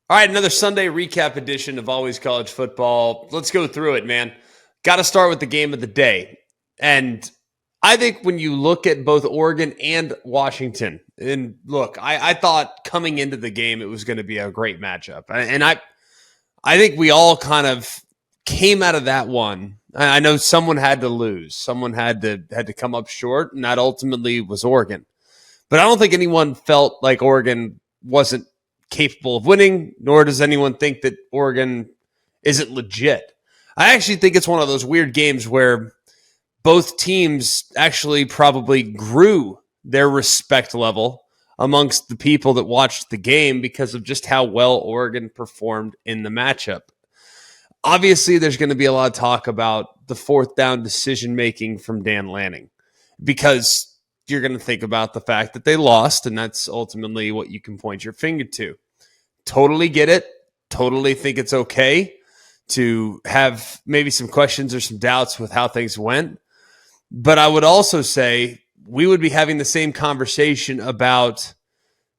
All right, another Sunday recap edition of Always College Football. Let's go through it, man. Got to start with the game of the day. And I think when you look at both Oregon and Washington, and look, I thought coming into the game it was going to be a great matchup. And I think we all kind of came out of that one. I know someone had to lose. Someone had to come up short, and that ultimately was Oregon. But I don't think anyone felt like Oregon wasn't capable of winning, nor does anyone think that Oregon isn't legit. I actually think it's one of those weird games where both teams actually probably grew their respect level amongst the people that watched the game because of just how well Oregon performed in the matchup. Obviously, there's going to be a lot of talk about the fourth down decision making from Dan Lanning because you're going to think about the fact that they lost, and that's ultimately what you can point your finger to. Totally get it. Totally think it's okay to have maybe some questions or some doubts with how things went. But I would also say we would be having the same conversation about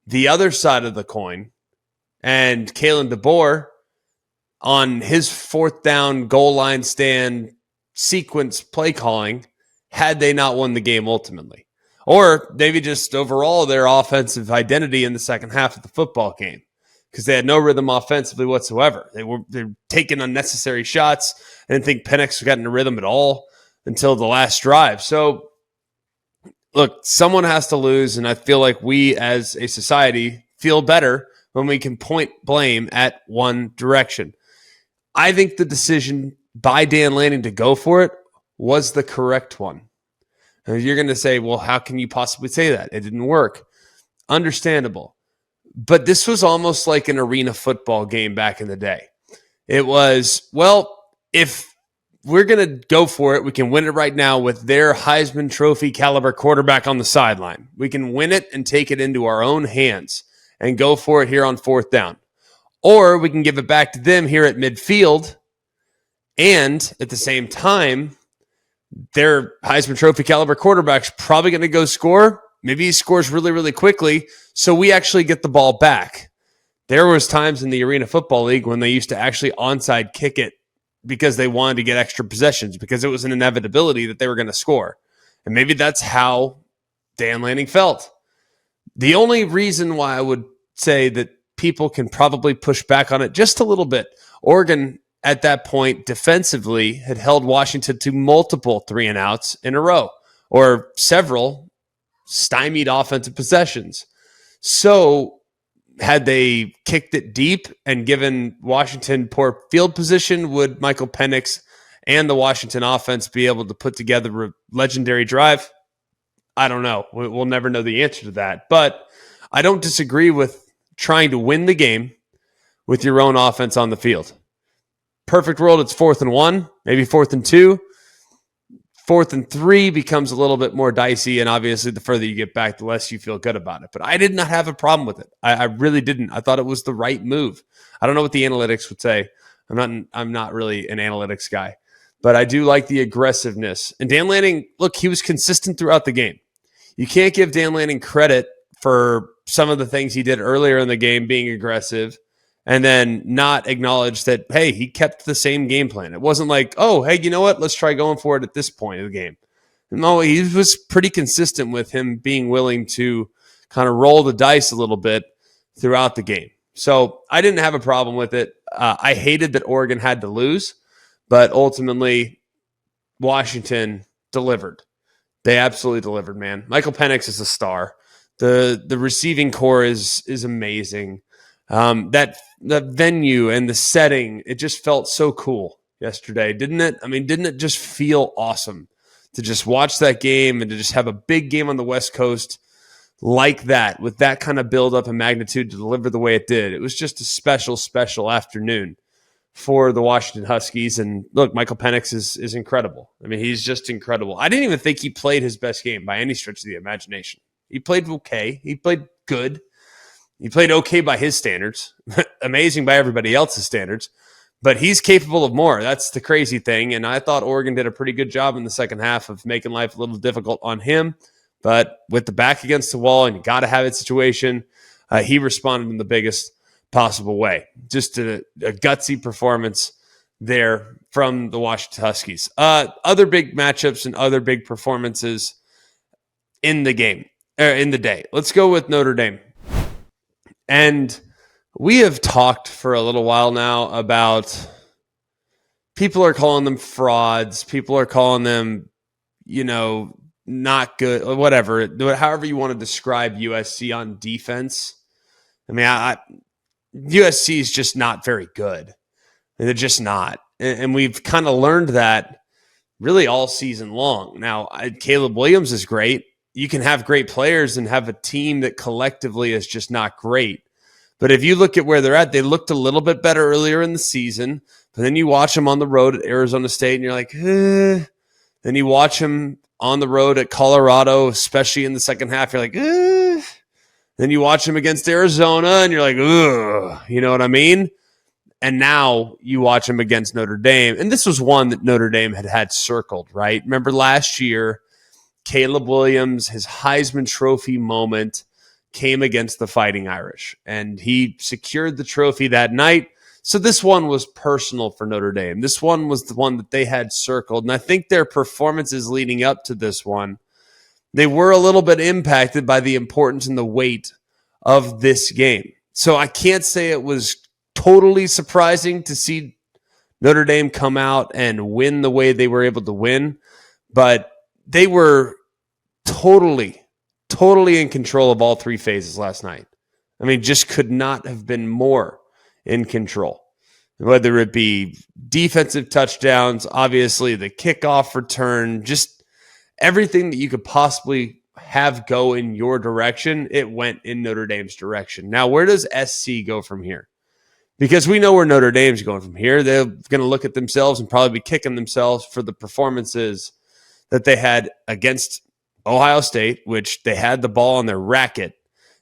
the other side of the coin and Kalen DeBoer on his fourth down goal line stand sequence play calling had they not won the game ultimately. Or maybe just overall their offensive identity in the second half of the football game because they had no rhythm offensively whatsoever. They're taking unnecessary shots. I didn't think Penix got into rhythm at all until the last drive. So, look, someone has to lose, and I feel like we as a society feel better when we can point blame at one direction. I think the decision by Dan Lanning to go for it was the correct one. You're going to say, well, how can you possibly say that? It didn't work. Understandable. But this was almost like an arena football game back in the day. It was, well, if we're going to go for it, we can win it right now with their Heisman Trophy caliber quarterback on the sideline. We can win it and take it into our own hands and go for it here on fourth down. Or we can give it back to them here at midfield and at the same time, their Heisman Trophy caliber quarterback's probably going to go score. Maybe he scores really, really quickly, so we actually get the ball back. There was times in the Arena Football League when they used to actually onside kick it because they wanted to get extra possessions because it was an inevitability that they were going to score. And maybe that's how Dan Lanning felt. The only reason why I would say that people can probably push back on it just a little bit, Oregon at that point, defensively, had held Washington to multiple 3-and-outs in a row, or several stymied offensive possessions. So had they kicked it deep and given Washington poor field position, would Michael Penix and the Washington offense be able to put together a legendary drive? I don't know. We'll never know the answer to that. But I don't disagree with trying to win the game with your own offense on the field. Perfect world, it's 4th and 1, maybe 4th and 2. 4th and 3 becomes a little bit more dicey, and obviously the further you get back, the less you feel good about it. But I did not have a problem with it. I really didn't. I thought it was the right move. I don't know what the analytics would say. I'm not really an analytics guy, but I do like the aggressiveness. And Dan Lanning, look, he was consistent throughout the game. You can't give Dan Lanning credit for some of the things he did earlier in the game being aggressive and then not acknowledge that, hey, he kept the same game plan. It wasn't like, oh, hey, you know what? Let's try going for it at this point of the game. No, he was pretty consistent with him being willing to kind of roll the dice a little bit throughout the game. So I didn't have a problem with it. I hated that Oregon had to lose, but ultimately Washington delivered. They absolutely delivered, man. Michael Penix is a star. The receiving core is amazing. That venue and the setting, it just felt so cool yesterday, didn't it? I mean, didn't it just feel awesome to just watch that game and to just have a big game on the West Coast like that with that kind of build-up and magnitude to deliver the way it did? It was just a special, special afternoon for the Washington Huskies. And look, Michael Penix is incredible. I mean, he's just incredible. I didn't even think he played his best game by any stretch of the imagination. He played okay. He played good. He played okay by his standards, amazing by everybody else's standards, but he's capable of more. That's the crazy thing. And I thought Oregon did a pretty good job in the second half of making life a little difficult on him. But with the back against the wall and you got to have it situation, he responded in the biggest possible way. Just a gutsy performance there from the Washington Huskies. Other big matchups and other big performances in the game, in the day. Let's go with Notre Dame. And we have talked for a little while now about people are calling them frauds. People are calling them, not good, whatever, however you want to describe USC on defense. I mean, USC is just not very good. They're just not. And we've kind of learned that really all season long. Now, Caleb Williams is great. You can have great players and have a team that collectively is just not great. But if you look at where they're at, they looked a little bit better earlier in the season. But then you watch them on the road at Arizona State, and you're like, eh. Then you watch them on the road at Colorado, especially in the second half. You're like, eh. Then you watch them against Arizona, and you're like, ugh. You know what I mean? And now you watch them against Notre Dame. And this was one that Notre Dame had circled, right? Remember last year, Caleb Williams, his Heisman Trophy moment came against the Fighting Irish. And he secured the trophy that night. So this one was personal for Notre Dame. This one was the one that they had circled. And I think their performances leading up to this one, they were a little bit impacted by the importance and the weight of this game. So I can't say it was totally surprising to see Notre Dame come out and win the way they were able to win, but they were totally in control of all three phases last night. I mean, just could not have been more in control, whether it be defensive touchdowns, obviously the kickoff return, just everything that you could possibly have go in your direction, it went in Notre Dame's direction. Now, where does SC go from here? Because we know where Notre Dame's going from here. They're going to look at themselves and probably be kicking themselves for the performances that they had against Ohio State, which they had the ball on their racket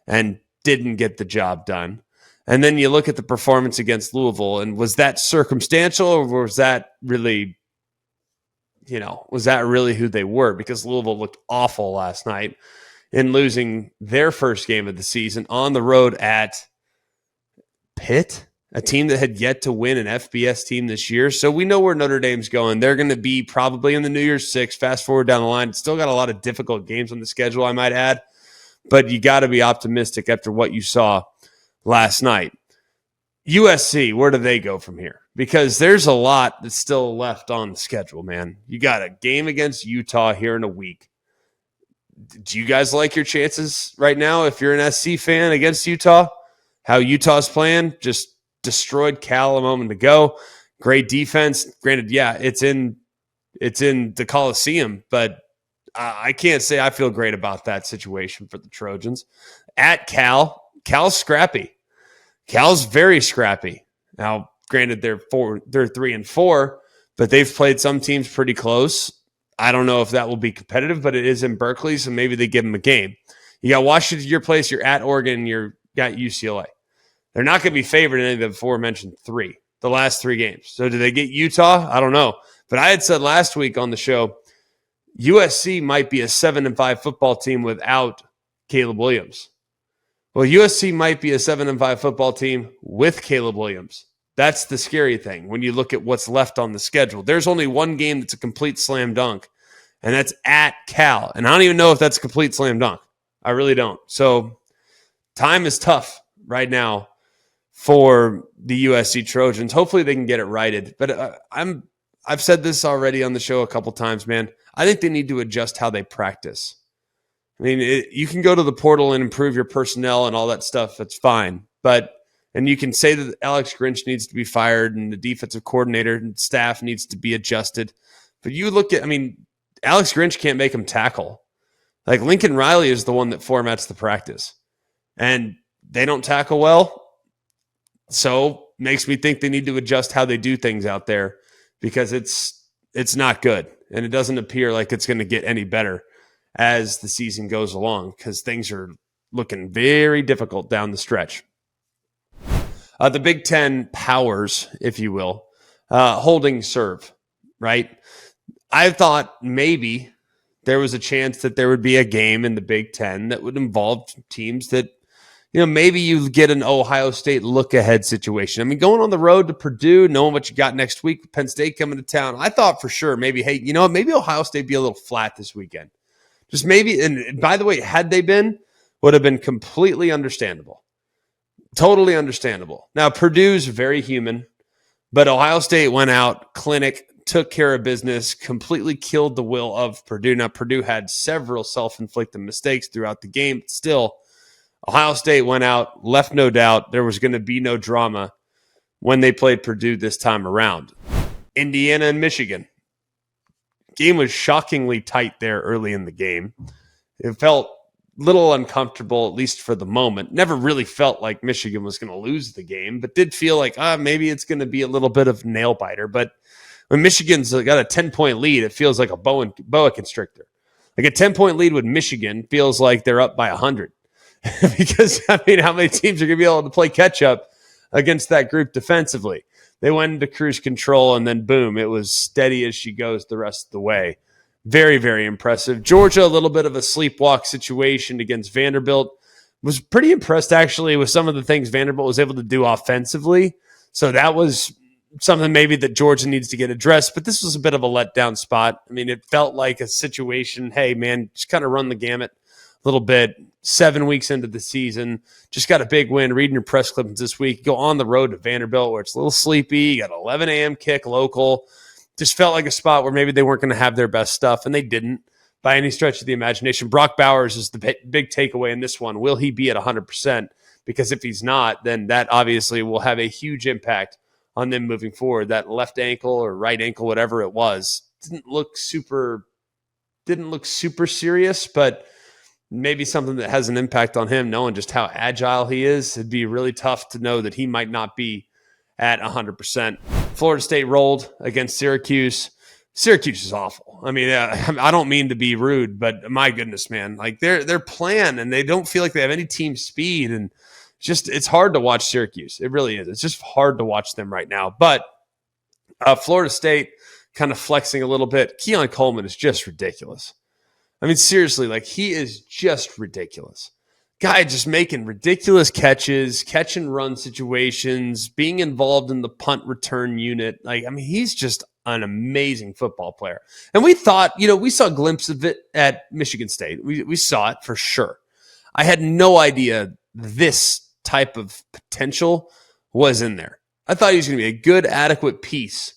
and didn't get the job done. And then you look at the performance against Louisville, and was that circumstantial, or was that really, who they were? Because Louisville looked awful last night in losing their first game of the season on the road at Pitt, a team that had yet to win an FBS team this year. So we know where Notre Dame's going. They're going to be probably in the New Year's Six. Fast forward down the line. Still got a lot of difficult games on the schedule, I might add. But you got to be optimistic after what you saw last night. USC, where do they go from here? Because there's a lot that's still left on the schedule, man. You got a game against Utah here in a week. Do you guys like your chances right now if you're an SC fan against Utah? How Utah's playing? Just destroyed Cal a moment ago. Great defense. Granted, yeah, it's in the Coliseum, but I can't say I feel great about that situation for the Trojans. At Cal's scrappy. Cal's very scrappy. Now, granted, they're 3-4, but they've played some teams pretty close. I don't know if that will be competitive, but it is in Berkeley, so maybe they give them a game. You got Washington, your place. You're at Oregon. You got UCLA. They're not going to be favored in any of the aforementioned the last three games. So do they get Utah? I don't know. But I had said last week on the show, USC might be a 7-5 football team without Caleb Williams. Well, USC might be a 7-5 football team with Caleb Williams. That's the scary thing when you look at what's left on the schedule. There's only one game that's a complete slam dunk, and that's at Cal. And I don't even know if that's a complete slam dunk. I really don't. So time is tough right now for the USC Trojans. Hopefully they can get it righted. But I've said this already on the show a couple times, man. I think they need to adjust how they practice. I mean, you can go to the portal and improve your personnel and all that stuff. That's fine. And you can say that Alex Grinch needs to be fired and the defensive coordinator and staff needs to be adjusted. But you look at, Alex Grinch can't make them tackle. Like Lincoln Riley is the one that formats the practice. And they don't tackle well. So makes me think they need to adjust how they do things out there because it's not good. And it doesn't appear like it's going to get any better as the season goes along because things are looking very difficult down the stretch. The Big Ten powers, if you will, holding serve, right? I thought maybe there was a chance that there would be a game in the Big Ten that would involve teams that, maybe you get an Ohio State look-ahead situation. I mean, going on the road to Purdue, knowing what you got next week, with Penn State coming to town, I thought for sure maybe, hey, you know what, maybe Ohio State be a little flat this weekend. Just maybe, and by the way, had they been, would have been completely understandable. Totally understandable. Now, Purdue's very human, but Ohio State went out, clinic, took care of business, completely killed the will of Purdue. Now, Purdue had several self-inflicted mistakes throughout the game, but still, Ohio State went out, left no doubt there was going to be no drama when they played Purdue this time around. Indiana and Michigan. Game was shockingly tight there early in the game. It felt a little uncomfortable, at least for the moment. Never really felt like Michigan was going to lose the game, but did feel like maybe it's going to be a little bit of nail biter. But when Michigan's got a 10-point lead, it feels like a boa constrictor. Like a 10-point lead with Michigan feels like they're up by 100. Because, I mean, how many teams are going to be able to play catch-up against that group defensively? They went into cruise control, and then, boom, it was steady as she goes the rest of the way. Very, very impressive. Georgia, a little bit of a sleepwalk situation against Vanderbilt. Was pretty impressed, actually, with some of the things Vanderbilt was able to do offensively. So that was something maybe that Georgia needs to get addressed. But this was a bit of a letdown spot. I mean, it felt like a situation, hey, man, just kind of run the gamut a little bit. 7 weeks into the season, just got a big win. Reading your press clippings this week, go on the road to Vanderbilt where it's a little sleepy. You got an 11 a.m. kick local. Just felt like a spot where maybe they weren't going to have their best stuff, and they didn't by any stretch of the imagination. Brock Bowers is the big takeaway in this one. Will he be at 100%? Because if he's not, then that obviously will have a huge impact on them moving forward. That left ankle or right ankle, whatever it was, didn't look super serious, but maybe something that has an impact on him, knowing just how agile he is. It'd be really tough to know that he might not be at 100%. Florida State rolled against Syracuse. Syracuse is awful. I mean, I don't mean to be rude, but my goodness, man, like they're playing and they don't feel like they have any team speed, and it's hard to watch Syracuse. It really is. It's just hard to watch them right now. But Florida State kind of flexing a little bit. Keon Coleman is just ridiculous. I mean, seriously, like he is just ridiculous. Guy just making ridiculous catches, catch and run situations, being involved in the punt return unit. Like, I mean, he's just an amazing football player. And we thought, we saw a glimpse of it at Michigan State. We saw it for sure. I had no idea this type of potential was in there. I thought he was going to be a good, adequate piece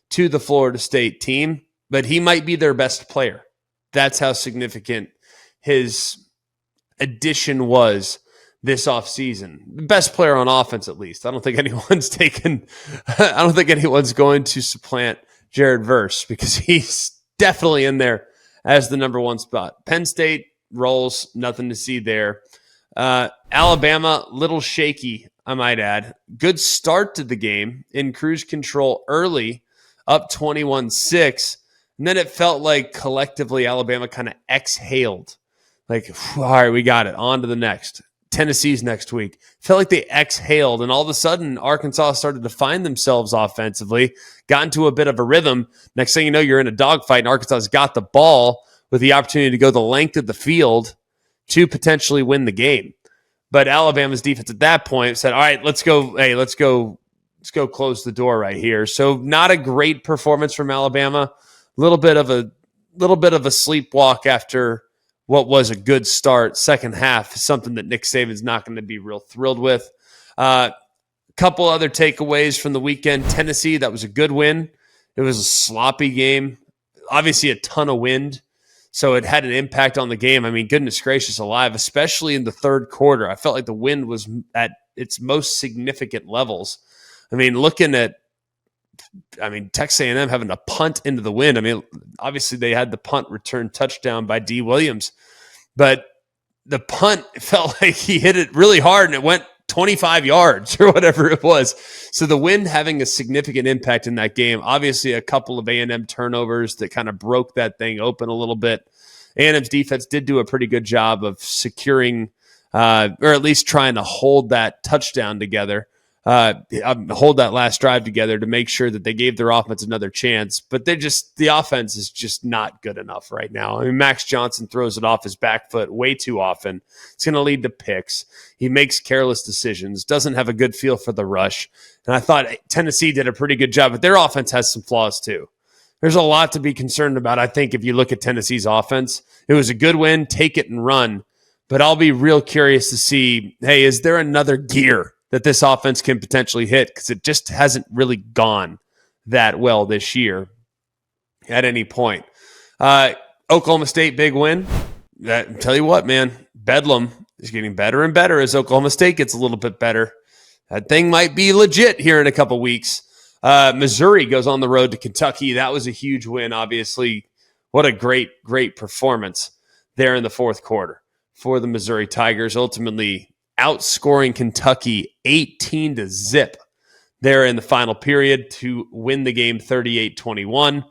to the Florida State team, but he might be their best player. That's how significant his addition was this offseason. Best player on offense, at least. I don't think anyone's going to supplant Jared Verse because he's definitely in there as the number one spot. Penn State rolls, nothing to see there. Alabama, little shaky, I might add. Good start to the game in cruise control early, up 21-6. And then it felt like collectively Alabama kind of exhaled. Like, all right, we got it. On to the next. Tennessee's next week. Felt like they exhaled, and all of a sudden Arkansas started to find themselves offensively, got into a bit of a rhythm. Next thing you know, you're in a dogfight, and Arkansas's got the ball with the opportunity to go the length of the field to potentially win the game. But Alabama's defense at that point said, all right, let's go. Hey, let's go close the door right here. So not a great performance from Alabama. Little bit of a sleepwalk after what was a good start. Second half, something that Nick Saban's not going to be real thrilled with. Couple other takeaways from the weekend. Tennessee, that was a good win. It was a sloppy game. Obviously a ton of wind, so it had an impact on the game. I mean, goodness gracious alive, especially in the third quarter. I felt like the wind was at its most significant levels. I mean, Texas A&M having to punt into the wind. I mean, obviously they had the punt return touchdown by D. Williams, but the punt felt like he hit it really hard and it went 25 yards or whatever it was. So the wind having a significant impact in that game. Obviously a couple of A&M turnovers that kind of broke that thing open a little bit. A&M's defense did do a pretty good job of securing or at least trying to hold that touchdown together. hold that last drive together to make sure that they gave their offense another chance. But the offense is just not good enough right now. I mean, Max Johnson throws it off his back foot way too often. It's going to lead to picks. He makes careless decisions, doesn't have a good feel for the rush. And I thought Tennessee did a pretty good job, but their offense has some flaws too. There's a lot to be concerned about. I think if you look at Tennessee's offense, it was a good win, take it and run. But I'll be real curious to see, hey, is there another gear that this offense can potentially hit? Because it just hasn't really gone that well this year at any point. Oklahoma State, big win. Tell you what, man, Bedlam is getting better and better as Oklahoma State gets a little bit better. That thing might be legit here in a couple weeks. Missouri goes on the road to Kentucky. That was a huge win, obviously. What a great, great performance there in the fourth quarter for the Missouri Tigers, ultimately outscoring Kentucky 18-0 there in the final period to win the game 38-21.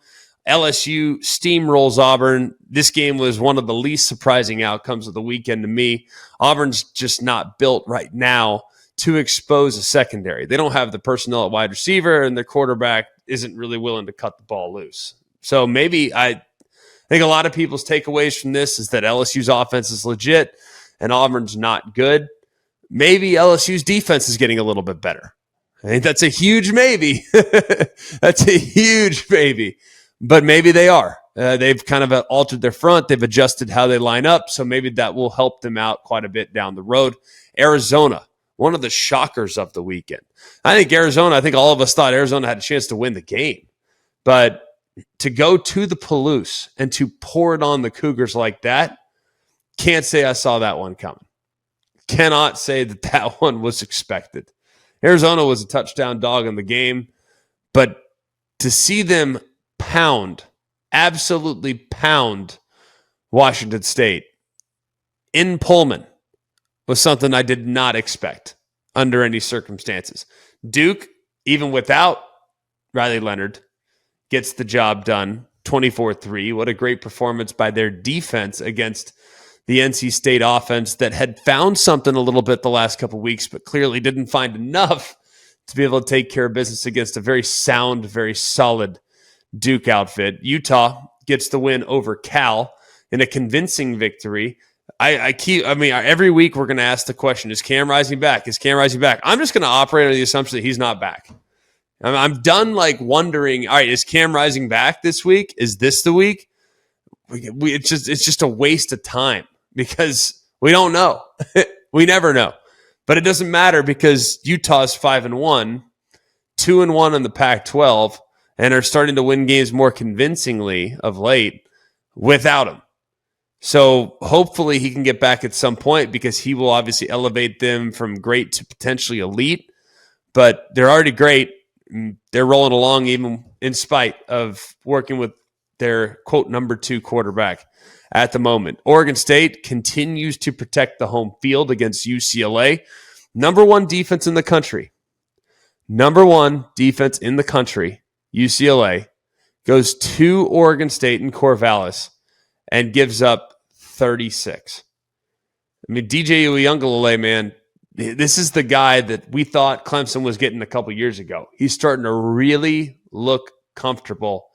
LSU steamrolls Auburn. This game was one of the least surprising outcomes of the weekend to me. Auburn's just not built right now to expose a secondary. They don't have the personnel at wide receiver, and their quarterback isn't really willing to cut the ball loose. So maybe I think a lot of people's takeaways from this is that LSU's offense is legit and Auburn's not good. Maybe LSU's defense is getting a little bit better. I think that's a huge maybe. That's a huge maybe. But maybe they are. They've kind of altered their front. They've adjusted how they line up. So maybe that will help them out quite a bit down the road. Arizona, one of the shockers of the weekend. I think all of us thought Arizona had a chance to win the game. But to go to the Palouse and to pour it on the Cougars like that, can't say I saw that one coming. Cannot say that one was expected. Arizona was a touchdown dog in the game, but to see them absolutely pound Washington State in Pullman was something I did not expect under any circumstances. Duke, even without Riley Leonard, gets the job done 24-3. What a great performance by their defense against the NC State offense that had found something a little bit the last couple of weeks, but clearly didn't find enough to be able to take care of business against a very sound, very solid Duke outfit. Utah gets the win over Cal in a convincing victory. Every week we're going to ask the question, is Cam Rising back? Is Cam Rising back? I'm just going to operate under the assumption that he's not back. I'm done wondering, all right, is Cam Rising back this week? Is this the week? It's just a waste of time because we don't know. We never know. But it doesn't matter because Utah's 5-1, 2-1 in the Pac-12, and are starting to win games more convincingly of late without him. So hopefully he can get back at some point because he will obviously elevate them from great to potentially elite. But they're already great. They're rolling along even in spite of working with their, quote, number 2 quarterback at the moment. Oregon State continues to protect the home field against UCLA. Number 1 defense in the country. Number 1 defense in the country, UCLA, goes to Oregon State in Corvallis and gives up 36. I mean, DJ Uiagalelei, man, this is the guy that we thought Clemson was getting a couple years ago. He's starting to really look comfortable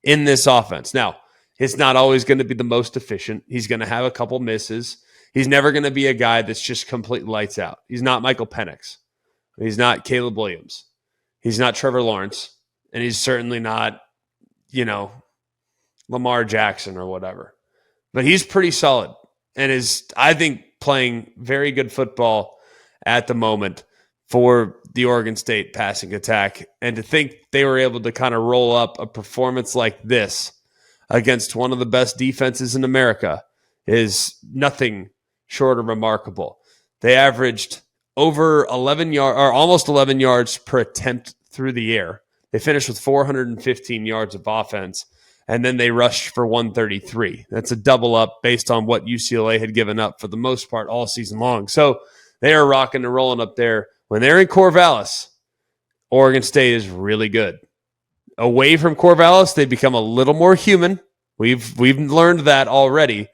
in this offense. Now, it's not always going to be the most efficient. He's going to have a couple misses. He's never going to be a guy that's just complete lights out. He's not Michael Penix. He's not Caleb Williams. He's not Trevor Lawrence. And he's certainly not, Lamar Jackson or whatever. But he's pretty solid and is, I think, playing very good football at the moment for the Oregon State passing attack. And to think they were able to kind of roll up a performance like this against one of the best defenses in America is nothing short of remarkable. They averaged over 11 yards or almost 11 yards per attempt through the air. They finished with 415 yards of offense, and then they rushed for 133. That's a double up based on what UCLA had given up for the most part all season long. So they are rocking and rolling up there. When they're in Corvallis, Oregon State is really good. Away from Corvallis, they become a little more human. We've learned that already.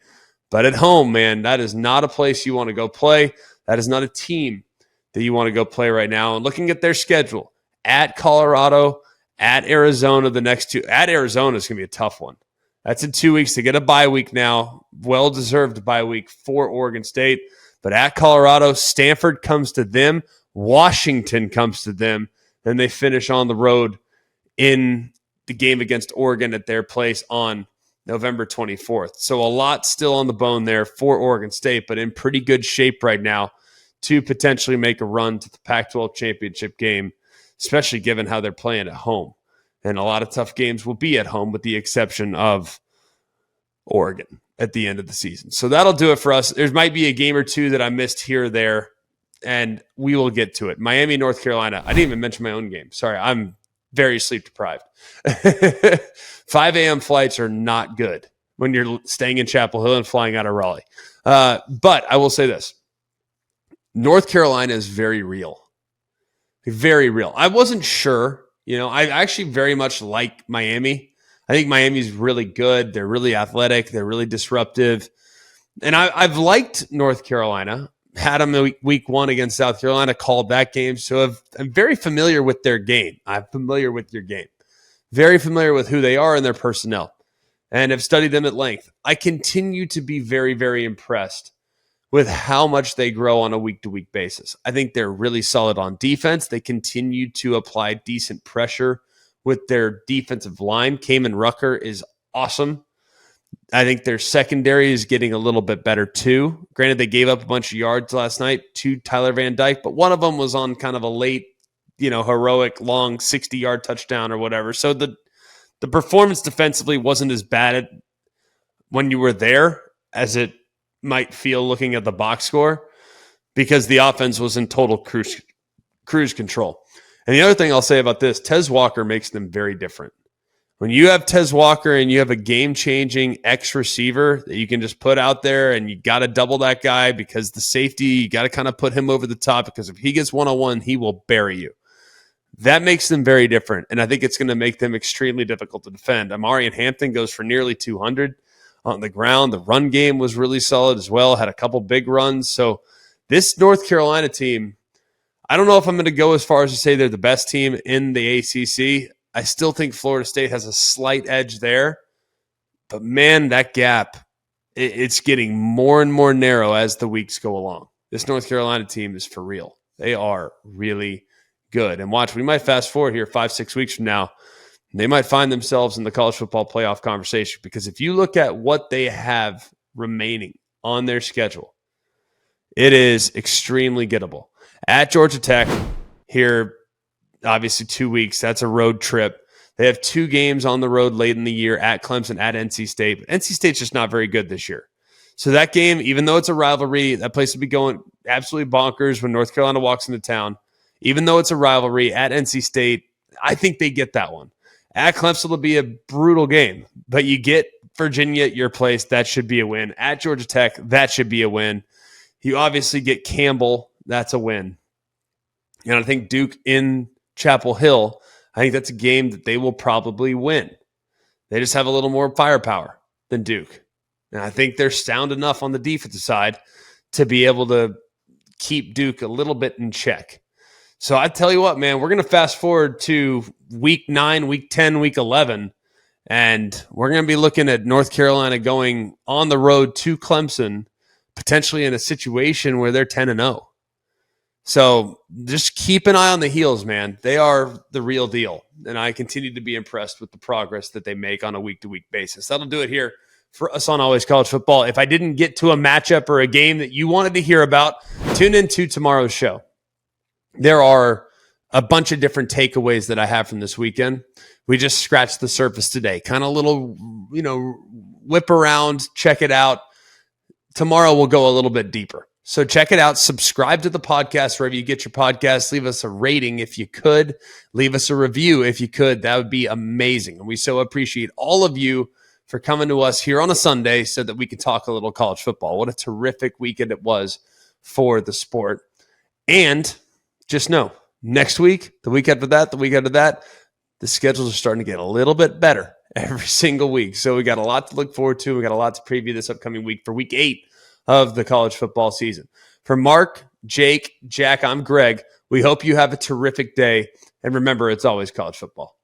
But at home, man, that is not a place you want to go play. That is not a team that you want to go play right now. And looking at their schedule, at Colorado, at Arizona, the next two. At Arizona is going to be a tough one. That's in 2 weeks. To get a bye week now. Well-deserved bye week for Oregon State. But at Colorado, Stanford comes to them. Washington comes to them. Then they finish on the road in the game against Oregon at their place on November 24th. So a lot still on the bone there for Oregon State, but in pretty good shape right now to potentially make a run to the Pac-12 championship game, especially given how they're playing at home. And a lot of tough games will be at home with the exception of Oregon at the end of the season. So that'll do it for us. There might be a game or two that I missed here or there, and we will get to it. Miami, North Carolina. I didn't even mention my own game. Sorry, I'm very sleep deprived. 5 a.m. flights are not good when you're staying in Chapel Hill and flying out of Raleigh. But I will say this. North Carolina is very real. Very real. I wasn't sure. I actually very much like Miami. I think Miami's really good. They're really athletic. They're really disruptive. And I've liked North Carolina. Had them week 1 against South Carolina, called that game. So I'm very familiar with their game. I'm familiar with your game. Very familiar with who they are and their personnel. And have studied them at length. I continue to be very, very impressed with how much they grow on a week-to-week basis. I think they're really solid on defense. They continue to apply decent pressure with their defensive line. Kamen Rucker is awesome. I think their secondary is getting a little bit better too. Granted, they gave up a bunch of yards last night to Tyler Van Dyke, but one of them was on kind of a late, heroic, long 60-yard touchdown or whatever. So the performance defensively wasn't as bad when you were there as it might feel looking at the box score, because the offense was in total cruise control. And the other thing I'll say about this, Tez Walker makes them very different. When you have Tez Walker and you have a game-changing X-receiver that you can just put out there, and you got to double that guy because the safety, you got to kind of put him over the top, because if he gets one-on-one, he will bury you. That makes them very different, and I think it's going to make them extremely difficult to defend. Amarian Hampton goes for nearly 200 on the ground. The run game was really solid as well, had a couple big runs. So this North Carolina team, I don't know if I'm going to go as far as to say they're the best team in the ACC. I still think Florida State has a slight edge there. But, man, that gap, it's getting more and more narrow as the weeks go along. This North Carolina team is for real. They are really good. And watch, we might fast forward here 5-6 weeks from now. They might find themselves in the college football playoff conversation, because if you look at what they have remaining on their schedule, it is extremely gettable. At Georgia Tech here, obviously 2 weeks. That's a road trip. They have 2 games on the road late in the year, at Clemson, at NC State. But NC State's just not very good this year. So that game, even though it's a rivalry, that place will be going absolutely bonkers when North Carolina walks into town. Even though it's a rivalry, at NC State, I think they get that one. At Clemson will be a brutal game, but you get Virginia at your place, that should be a win. At Georgia Tech, that should be a win. You obviously get Campbell, that's a win. And I think Duke in Chapel Hill, I think that's a game that they will probably win. They just have a little more firepower than Duke. And I think they're sound enough on the defensive side to be able to keep Duke a little bit in check. So I tell you what, man, we're going to fast forward to week 9, week 10, week 11, and we're going to be looking at North Carolina going on the road to Clemson, potentially in a situation where they're 10-0. So just keep an eye on the heels, man. They are the real deal, and I continue to be impressed with the progress that they make on a week-to-week basis. That'll do it here for us on Always College Football. If I didn't get to a matchup or a game that you wanted to hear about, tune in to tomorrow's show. There are a bunch of different takeaways that I have from this weekend. We just scratched the surface today. Kind of a little, whip around, check it out. Tomorrow we'll go a little bit deeper. So check it out. Subscribe to the podcast wherever you get your podcasts. Leave us a rating if you could. Leave us a review if you could. That would be amazing. And we so appreciate all of you for coming to us here on a Sunday so that we can talk a little college football. What a terrific weekend it was for the sport. And just know, next week, the week after that, the schedules are starting to get a little bit better every single week. So we got a lot to look forward to. We got a lot to preview this upcoming week for week 8 of the college football season. For Mark Jake, Jack, I'm Greg. We hope you have a terrific day. And remember, it's always college football.